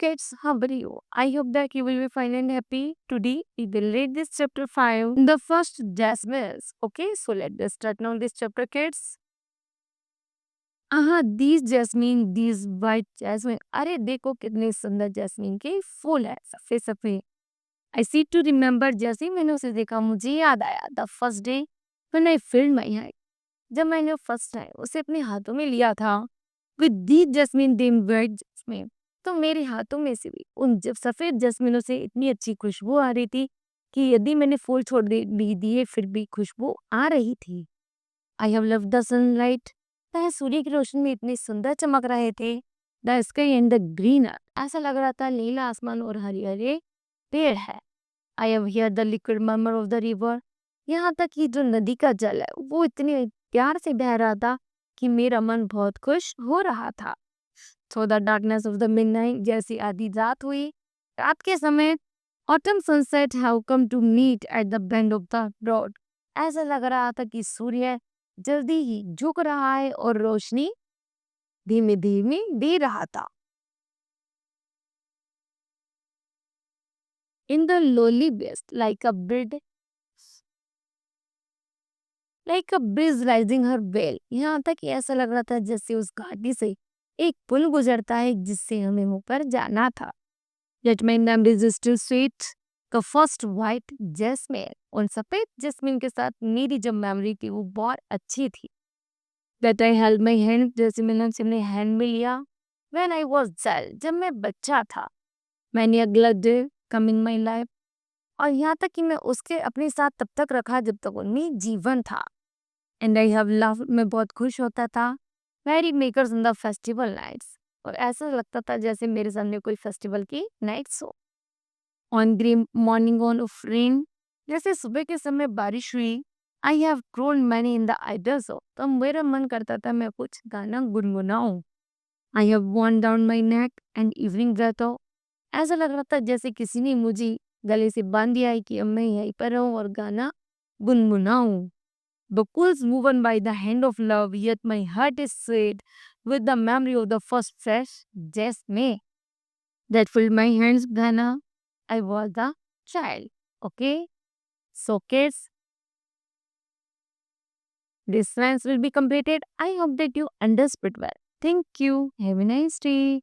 kids, how are you? I hope that you will be fine and happy. Today, we will read this chapter 5, the first Jasmines. Okay, so let's start now this chapter, kids. these jasmine, these white jasmine. अरे देखो कितने सुंदर jasmine के फूल है, सफेद सफेद. I seem to remember जैसे ही मैंने उसे देखा मुझे याद आया the first day when I filled my hand. जब मैंने फर्स्ट टाइम उसे अपने हाथों में लिया था with these jasmine dim white jasmine, तो मेरे हाथों में से भी उन जब सफेद जस्मीनों से इतनी अच्छी खुशबू आ रही थी कि यदि मैंने फूल छोड़ भी दिए फिर भी खुशबू आ रही थी. I have loved the sunlight. वह सूर्य की रोशनी में इतने सुंदर चमक रहे थे. The sky and the green earth, ऐसा लग रहा था नीला आसमान और हरे हरे पेड़ है. I have here the liquid murmur of the river. यहाँ तक कि जो नदी का जल है वो इतने प्यार से बह रहा था कि मेरा मन बहुत खुश हो रहा था. Through the darkness of the midnight, जैसी आधी रात हुई, रात के समय autumn sunset have come to meet at the bend of the road. ऐसा लग रहा था कि सूर्य जल्दी ही झुक रहा है और रोशनी धीमे धीमे दे रहा था. In the lolly best like a bridge rising her well. यहाँ तक कि ऐसा लग रहा था जैसे उस घाटी से एक पुल गुजरता है जिससे हमें ऊपर जाना था. Yet my name is still sweet. का फर्स्ट वाइट जैस्मिन, उन सफेद जैस्मिन के साथ मेरी जो मेमोरी थी वो बहुत अच्छी थी. That I held my hand, जैसे मैंने उसे अपने हैंड में लिया. When I was child, जब मैं बच्चा था. मैंने अगला day come in my life, और यहाँ तक कि मैं उसके अपने साथ तब तक रखा जब तक उनमें जीवन था. एंड आई हैव लव, मैं बहुत खुश होता था. Merry makers in the festival nights, और ऐसा लगता था जैसे मेरे सामने कोई फेस्टिवल की नाइट्स हो. On green morning on of rain, जैसे सुबह के समय बारिश हुई. I have grown many in the idols हो, तो मेरा मन करता था मैं कुछ गाना गुनगुनाऊं. I have worn down my neck and evening breath हो, ऐसा लग रहा था जैसे किसी ने मुझे गले से बांध दिया है कि अब मैं यहीं पर रहूं और गाना गुनगुनाऊं. Buckles woven by the hand of love, yet my heart is sweet with the memory of the first fresh jasmine that filled my hands when I was a child. Okay, so kids, this science will be completed. I hope that you understood well. Thank you. Have a nice day.